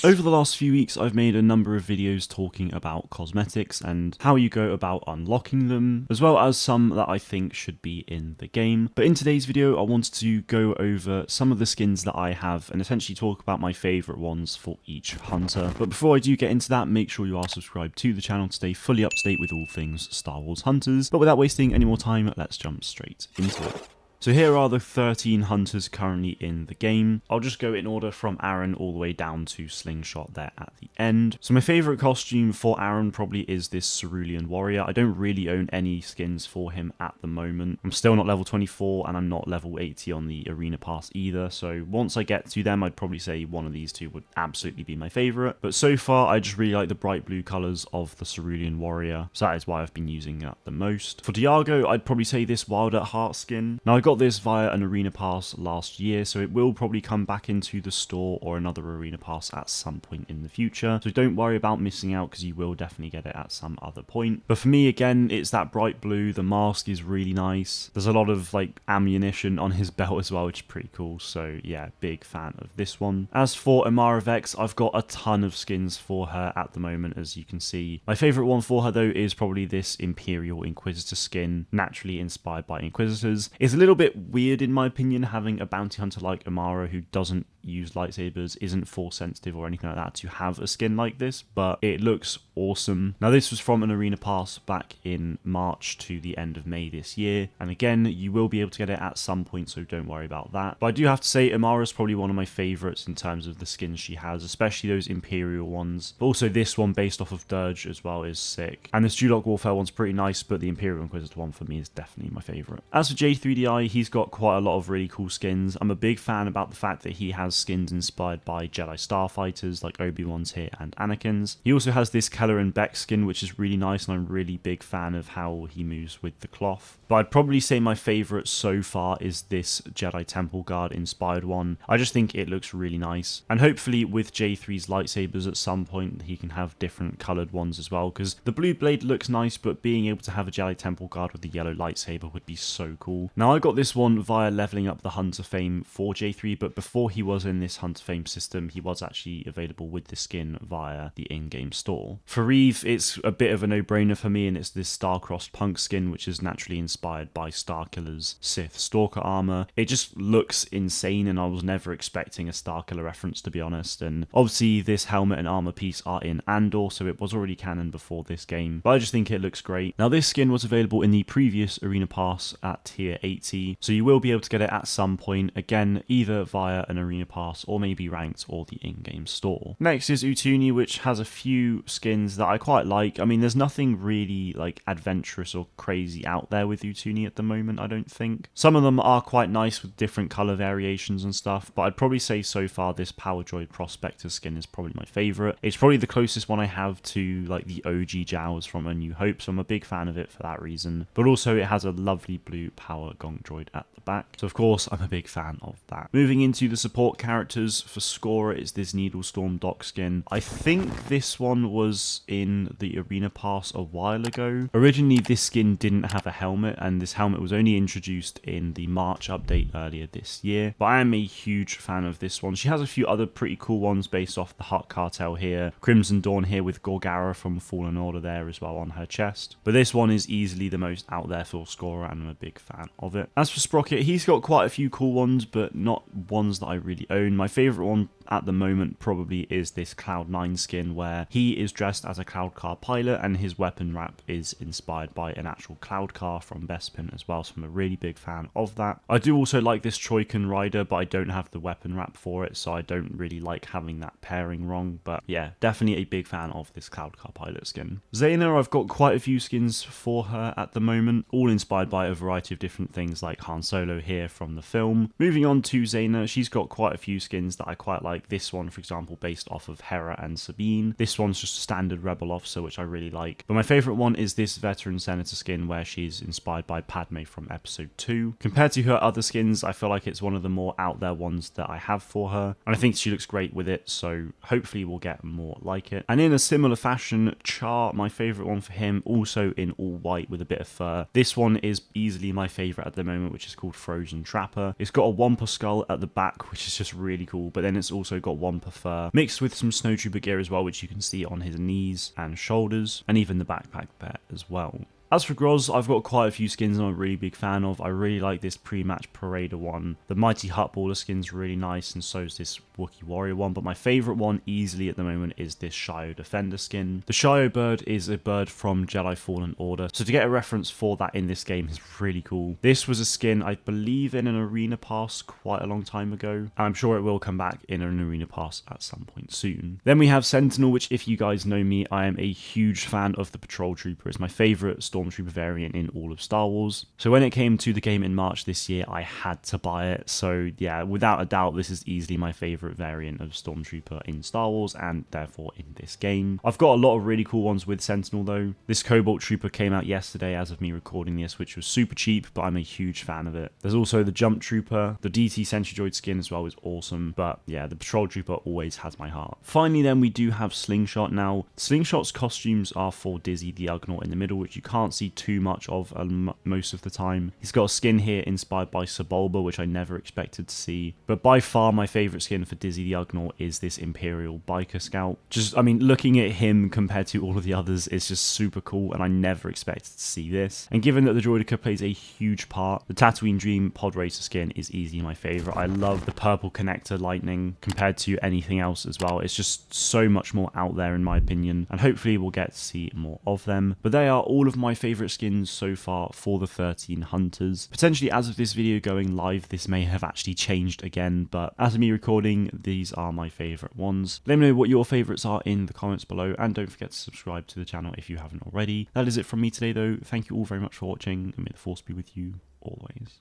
Over the last few weeks, I've made a number of videos talking about cosmetics and how you go about unlocking them, as well as some that I think should be in the game. But in today's video, I wanted to go over some of the skins that I have and essentially talk about my favourite ones for each hunter. But before I do get into that, make sure you are subscribed to the channel to stay fully up to date with all things Star Wars Hunters. But without wasting any more time, let's jump straight into it. So here are the 13 hunters currently in the game. I'll just go in order from Aaron all the way down to Slingshot there at the end. So my favourite costume for Aaron probably is this Cerulean Warrior. I don't really own any skins for him at the moment. I'm still not level 24 and I'm not level 80 on the Arena Pass either. So once I get to them, I'd probably say one of these two would absolutely be my favourite. But so far, I just really like the bright blue colours of the Cerulean Warrior. So that is why I've been using that the most. For Dieago, I'd probably say this Wild at Heart skin. Now I got this via an Arena Pass last year, so it will probably come back into the store or another Arena Pass at some point in the future. So don't worry about missing out because you will definitely get it at some other point. But for me, again, it's that bright blue. The mask is really nice. There's a lot of like ammunition on his belt as well, which is pretty cool. So yeah, big fan of this one. As for Amara Vex, I've got a ton of skins for her at the moment, as you can see. My favourite one for her though is probably this Imperial Inquisitor skin, naturally inspired by Inquisitors. It's a little bit weird in my opinion having a bounty hunter like Amara who doesn't use lightsabers, isn't force sensitive or anything like that, to have a skin like this, but it looks awesome. Now this was from an Arena Pass back in March to the end of May this year, and again you will be able to get it at some point, so don't worry about that. But I do have to say Amara's probably one of my favourites in terms of the skins she has, especially those Imperial ones. But also this one based off of Dirge as well is sick, and this Duloc Warfare one's pretty nice, but the Imperial Inquisitor one for me is definitely my favourite. As for J3DI, he's got quite a lot of really cool skins. I'm a big fan about the fact that he has skins inspired by Jedi Starfighters like Obi-Wan's here and Anakin's. He also has this Keller and Beck skin, which is really nice, and I'm really big fan of how he moves with the cloth. But I'd probably say my favourite so far is this Jedi Temple Guard inspired one. I just think it looks really nice, and hopefully with J3's lightsabers at some point he can have different coloured ones as well, because the blue blade looks nice, but being able to have a Jedi Temple Guard with the yellow lightsaber would be so cool. Now I got this one via leveling up the Hunter Fame for J3, but before he was in this Hunter Fame system, he was actually available with the skin via the in-game store. For Rieve, it's a bit of a no-brainer for me, and it's this Star-Crossed Punk skin, which is naturally inspired by Starkiller's Sith Stalker armor. It just looks insane, and I was never expecting a Starkiller reference, to be honest. And obviously this helmet and armor piece are in Andor, so it was already canon before this game, but I just think it looks great. Now this skin was available in the previous Arena Pass at tier 80, so you will be able to get it at some point, again either via an Arena Pass or maybe ranked or the in-game store. Next is Utooni, which has a few skins that I quite like. I mean, there's nothing really like adventurous or crazy out there with Utooni at the moment, I don't think. Some of them are quite nice with different color variations and stuff, but I'd probably say so far this Power Droid Prospector skin is probably my favorite. It's probably the closest one I have to like the OG Jawas from A New Hope, so I'm a big fan of it for that reason. But also it has a lovely blue Power Gonk Droid at the back, so of course I'm a big fan of that. Moving into the support characters, for Scorer it's this Needlestorm Doc skin. I think this one was in the Arena Pass a while ago. Originally this skin didn't have a helmet, and this helmet was only introduced in the March update earlier this year, but I am a huge fan of this one. She has a few other pretty cool ones based off the Hutt Cartel here, Crimson Dawn here with Gorgara from Fallen Order there as well on her chest, but this one is easily the most out there for Scorer, and I'm a big fan of it. As for Sprocket, he's got quite a few cool ones, but not ones that I really own. My favourite one at the moment probably is this Cloud9 skin, where he is dressed as a Cloud Car pilot and his weapon wrap is inspired by an actual Cloud Car from Bespin as well, so I'm a really big fan of that. I do also like this Troikan Rider, but I don't have the weapon wrap for it, so I don't really like having that pairing wrong, but yeah, definitely a big fan of this Cloud Car pilot skin. Zaina, I've got quite a few skins for her at the moment, all inspired by a variety of different things like Han Solo here from the film. Moving on to Zaina, she's got quite a few skins that I quite like. This one, for example, based off of Hera and Sabine. This one's just a standard Rebel officer, which I really like. But my favourite one is this Veteran Senator skin, where she's inspired by Padme from Episode 2. Compared to her other skins, I feel like it's one of the more out there ones that I have for her, and I think she looks great with it, so hopefully we'll get more like it. And in a similar fashion, Charr, my favourite one for him, also in all white with a bit of fur. This one is easily my favourite at the moment. moment, which is called Frozen Trapper. It's got a Wampa skull at the back, which is just really cool, but then it's also got Wampa fur mixed with some snowtrooper gear as well, which you can see on his knees and shoulders, and even the backpack there as well. As for Grozz, I've got quite a few skins I'm a really big fan of. I really like this pre-match Parader one. The Mighty Hutballer skin's really nice, and so is this Wookiee Warrior one, but my favourite one easily at the moment is this Shio Defender skin. The Shio bird is a bird from Jedi Fallen Order, so to get a reference for that in this game is really cool. This was a skin, I believe, in an Arena Pass quite a long time ago, and I'm sure it will come back in an Arena Pass at some point soon. Then we have Sentinel, which, if you guys know me, I am a huge fan of the Patrol Trooper. It's my favourite Stormtrooper variant in all of Star Wars. So when it came to the game in March this year, I had to buy it. So yeah, without a doubt, this is easily my favourite variant of Stormtrooper in Star Wars, and therefore in this game. I've got a lot of really cool ones with Sentinel though. This Cobalt Trooper came out yesterday as of me recording this, which was super cheap, but I'm a huge fan of it. There's also the Jump Trooper. The DT Sentry Droid skin as well is awesome, but yeah, the Patrol Trooper always has my heart. Finally then, we do have Slingshot now. Slingshot's costumes are for Dizzy the Ugnaught in the middle, which you can't see too much of most of the time. He's got a skin here inspired by Sebulba, which I never expected to see, but by far my favourite skin for Dizzy the Ugnaught is this Imperial Biker Scout. Just, I mean, looking at him compared to all of the others is just super cool, and I never expected to see this. And given that the Droideka plays a huge part, the Tatooine Dream Pod Racer skin is easily my favourite. I love the purple connector lightning compared to anything else as well. It's just so much more out there in my opinion, and hopefully we'll get to see more of them. But they are all of my favourite skins so far for the 13 Hunters. Potentially, as of this video going live, this may have actually changed again, but as of me recording, these are my favourite ones. Let me know what your favourites are in the comments below, and don't forget to subscribe to the channel if you haven't already. That is it from me today though. Thank you all very much for watching, and may the Force be with you always.